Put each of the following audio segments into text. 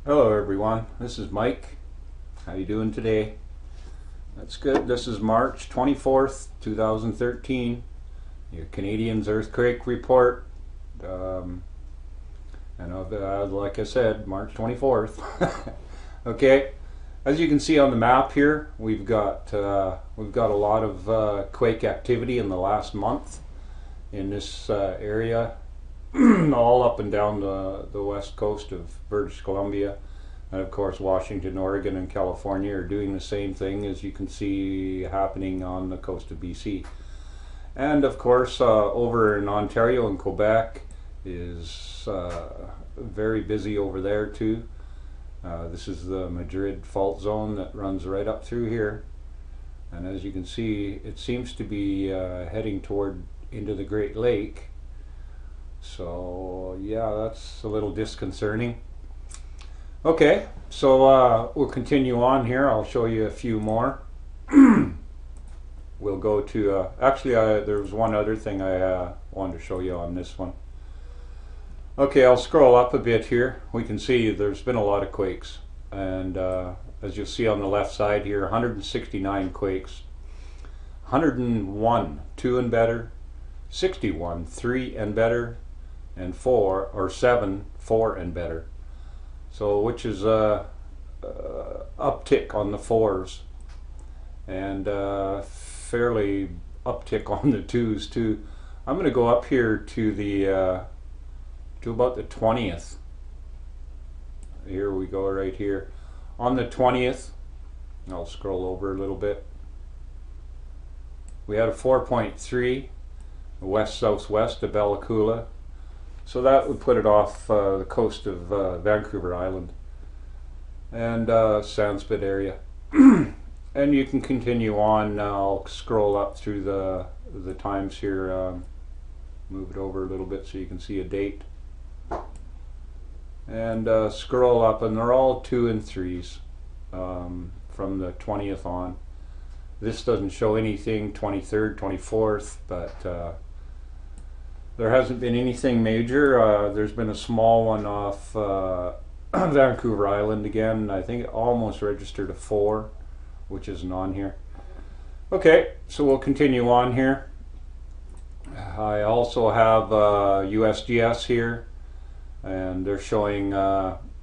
Hello everyone, this is Mike. How you doing today? That's good. This is March 24th, 2013. Your Canadian's earthquake report. Um, like I said, March 24th. Okay, as you can see on the map here, we've got a lot of quake activity in the last month in this area, all up and down the west coast of British Columbia. And of course, Washington, Oregon, and California are doing the same thing, as you can see happening on the coast of BC. And of course, over in Ontario and Quebec is very busy over there too. This is the Madrid fault zone that runs right up through here. And as you can see, it seems to be heading toward into the Great Lake. So yeah, that's a little disconcerting. Okay, so we'll continue on here. I'll show you a few more. We'll go to, there was one other thing I wanted to show you on this one. Okay, I'll scroll up a bit here. We can see there's been a lot of quakes. And as you'll see on the left side here, 169 quakes. 101, 2 and better. 61, 3 and better. And 7, 4 and better. So which is uptick on the 4s, and fairly uptick on the 2s too. I'm going to go up here to the to about the 20th. Here we go, right here on the 20th. I'll scroll over a little bit. We had a 4.3 west southwest of Bella Coola. So that would put it off the coast of Vancouver Island and Sandspit area. And you can continue on. I'll scroll up through the times here, move it over a little bit so you can see a date. And scroll up, and they're all 2 and 3s from the 20th on. This doesn't show anything 23rd, 24th, but there hasn't been anything major. There's been a small one off Vancouver Island again. I think it almost registered a 4, which isn't on here. Okay, so we'll continue on here. I also have USGS here, and they're showing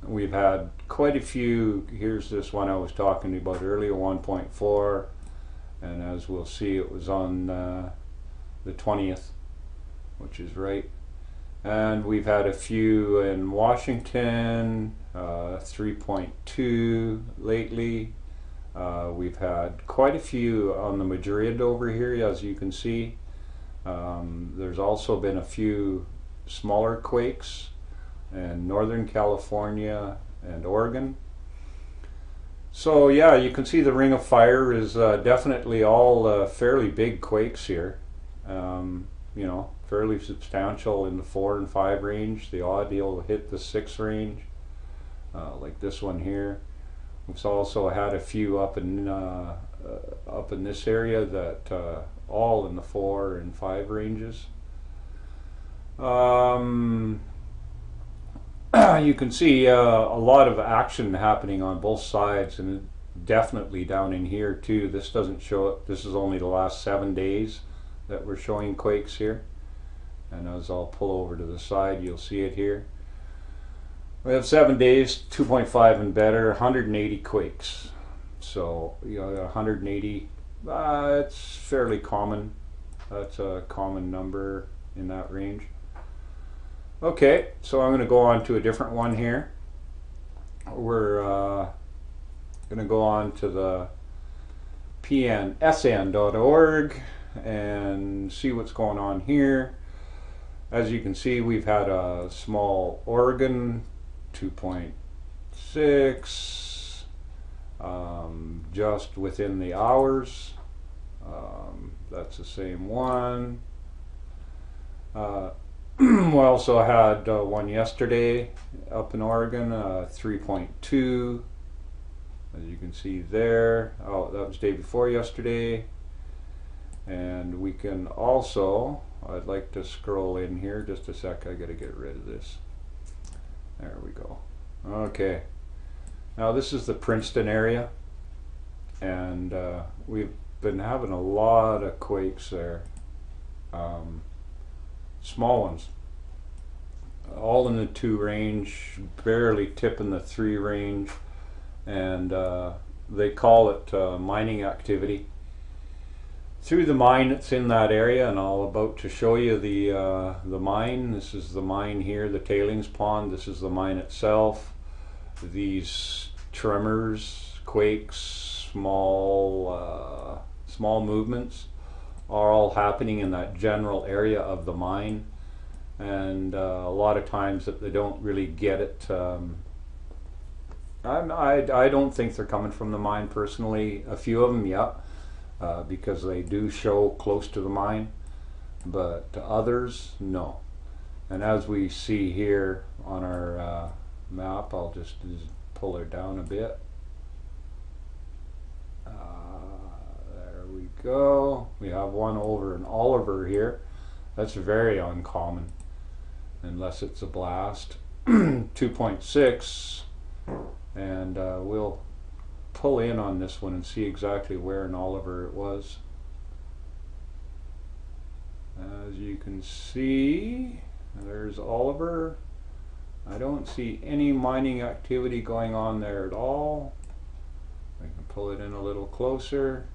we've had quite a few. Here's this one I was talking about earlier, 1.4, and as we'll see, it was on the 20th. Which is right. And we've had a few in Washington, 3.2 lately. We've had quite a few on the Madrid over here, as you can see. There's also been a few smaller quakes in Northern California and Oregon. So yeah, you can see the Ring of Fire is definitely all fairly big quakes here. You know, fairly substantial in the 4 and 5 range. The odd will hit the 6 range, like this one here. We've also had a few up in this area that all in the 4 and 5 ranges. You can see a lot of action happening on both sides, and definitely down in here too. This doesn't show it. This is only the last 7 days that we're showing quakes here, and as I'll pull over to the side, you'll see it here. We have 7 days, 2.5 and better, 180 quakes. So you know, 180, it's fairly common. That's a common number in that range. Okay, so I'm going to go on to a different one here. We're going to go on to the pnsn.org and see what's going on here. As you can see, we've had a small Oregon 2.6 just within the hours. That's the same one. We also had one yesterday up in Oregon, 3.2, as you can see there. Oh, that was day before yesterday. And we can also, I'd like to scroll in here just a sec. I gotta get rid of this. There we go. Okay, Now this is the Princeton area, and we've been having a lot of quakes there, small ones, all in the 2 range, barely tipping the 3 range, and they call it mining activity. Through the mine that's in that area, and I'm about to show you the mine. This is the mine here, the tailings pond. This is the mine itself. These tremors, quakes, small movements are all happening in that general area of the mine, and a lot of times that they don't really get it. I don't think they're coming from the mine personally. A few of them, yeah. Because they do show close to the mine, but others, no. And as we see here on our map, I'll just pull it down a bit. There we go. We have one over in Oliver here. That's very uncommon, unless it's a blast. 2.6, and we'll pull in on this one and see exactly where in Oliver it was. As you can see, there's Oliver. I don't see any mining activity going on there at all. I can pull it in a little closer.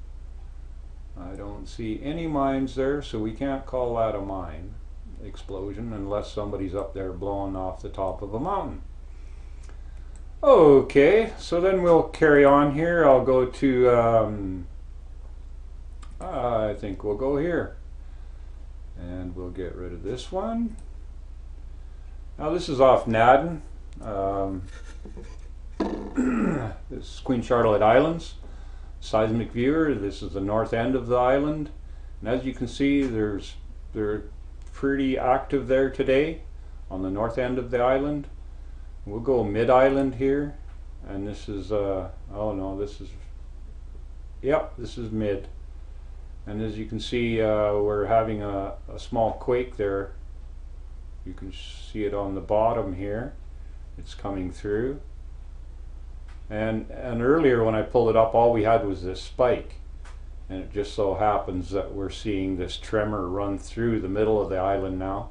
I don't see any mines there, so we can't call that a mine explosion unless somebody's up there blowing off the top of a mountain. Okay, so then we'll carry on here. I'll go to, I think we'll go here. And we'll get rid of this one. Now this is off Naden. This is Queen Charlotte Islands. Seismic viewer. This is the north end of the island. And as you can see, they're pretty active there today on the north end of the island. We'll go mid-island here, and this is, oh no, this is, yep, this is mid. And as you can see, we're having a small quake there. You can see it on the bottom here. It's coming through. And earlier when I pulled it up, all we had was this spike. And it just so happens that we're seeing this tremor run through the middle of the island now.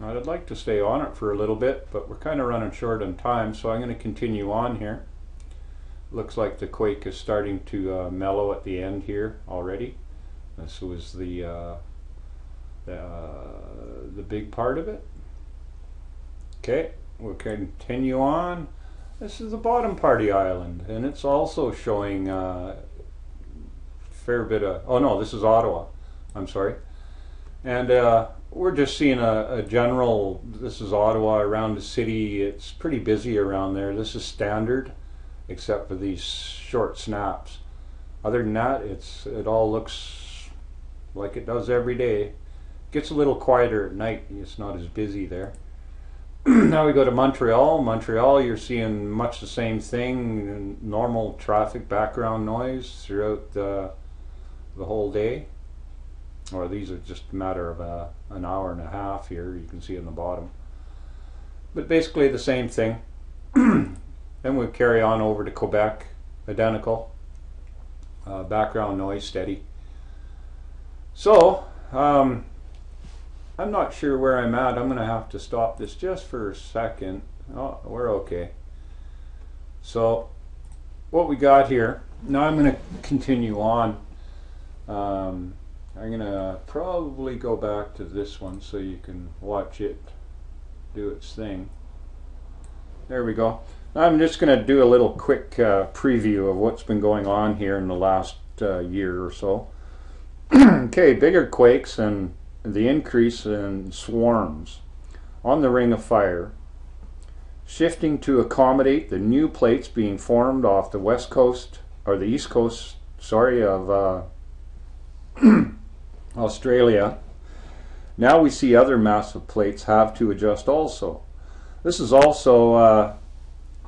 I'd like to stay on it for a little bit, but we're kind of running short on time, so I'm going to continue on here. Looks like the quake is starting to mellow at the end here already. This was the big part of it. Okay, we'll continue on. This is the bottom part of the island, and it's also showing a fair bit of, oh no, this is Ottawa, I'm sorry. And we're just seeing a general, this is Ottawa, around the city. It's pretty busy around there. This is standard, except for these short snaps. Other than that, it all looks like it does every day. Gets a little quieter at night. It's not as busy there. Now we go to Montreal. Montreal, you're seeing much the same thing, normal traffic background noise throughout the whole day. Or these are just a matter of an hour and a half here, you can see in the bottom. But basically the same thing. Then we'll carry on over to Quebec, identical. Background noise steady. So, I'm not sure where I'm at. I'm going to have to stop this just for a second. Oh, we're okay. So, what we got here, now I'm going to continue on. I'm going to probably go back to this one so you can watch it do its thing. There we go. I'm just going to do a little quick preview of what's been going on here in the last year or so. Okay, bigger quakes and the increase in swarms on the Ring of Fire, shifting to accommodate the new plates being formed off the west coast, or the east coast, sorry, of Australia. Now we see other massive plates have to adjust also. This is also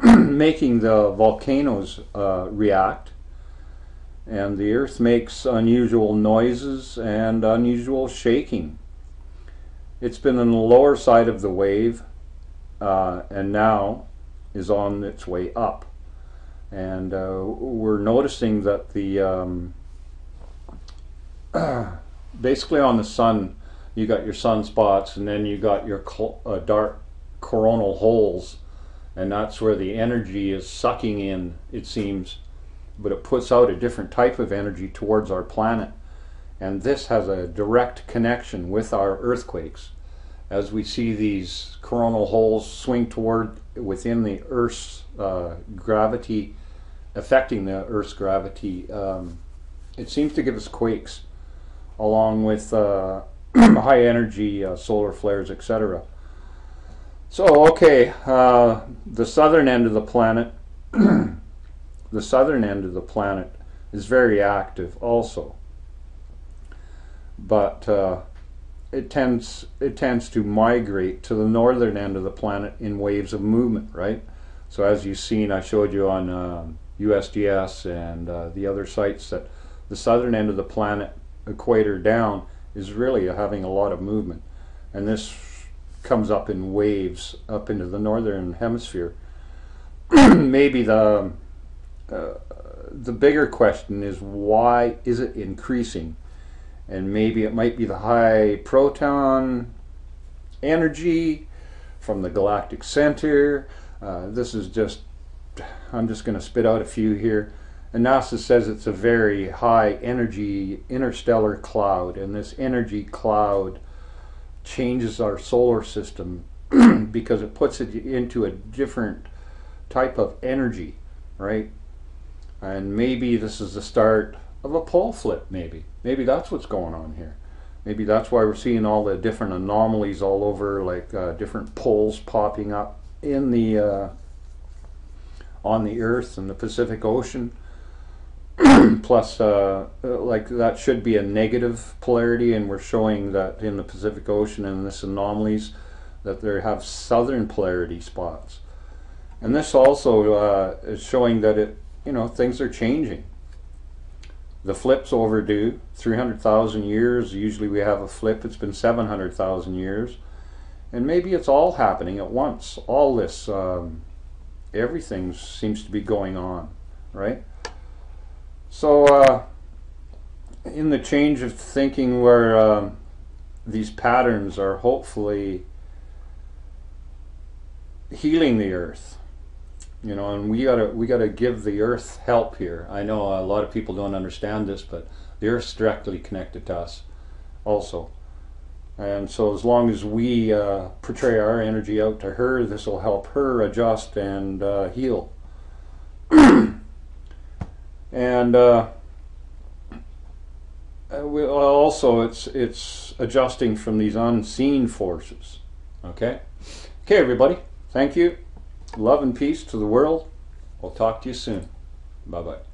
making the volcanoes react, and the earth makes unusual noises and unusual shaking. It's been on the lower side of the wave, and now is on its way up. And we're noticing that the basically on the sun, you got your sunspots, and then you got your dark coronal holes, and that's where the energy is sucking in, it seems, but it puts out a different type of energy towards our planet. And this has a direct connection with our earthquakes. As we see these coronal holes swing toward within the Earth's gravity, affecting the Earth's gravity, it seems to give us quakes, along with high energy solar flares, etc. So, okay, the southern end of the planet, the southern end of the planet is very active also, but it tends to migrate to the northern end of the planet in waves of movement, right? So as you've seen, I showed you on USGS and the other sites that the southern end of the planet, equator down, is really having a lot of movement, and this comes up in waves up into the northern hemisphere. Maybe the bigger question is, why is it increasing? And maybe it might be the high proton energy from the galactic center. This is just, I'm just going to spit out a few here. And NASA says it's a very high energy interstellar cloud, and this energy cloud changes our solar system because it puts it into a different type of energy, right? And maybe this is the start of a pole flip. Maybe that's what's going on here. Maybe that's why we're seeing all the different anomalies all over, like different poles popping up in the on the Earth and the Pacific Ocean. Plus, like that should be a negative polarity, and we're showing that in the Pacific Ocean and this anomalies that they have southern polarity spots. And this also is showing that things are changing. The flip's overdue. 300,000 years. Usually we have a flip. It's been 700,000 years, and maybe it's all happening at once. All this, everything seems to be going on, right? So in the change of thinking where these patterns are hopefully healing the Earth, and we gotta give the Earth help here. I know a lot of people don't understand this, but the Earth's directly connected to us also. And so as long as we portray our energy out to her, this will help her adjust and heal. And also it's adjusting from these unseen forces. Okay, everybody, thank you. Love and peace to the world. We'll talk to you soon. Bye-bye.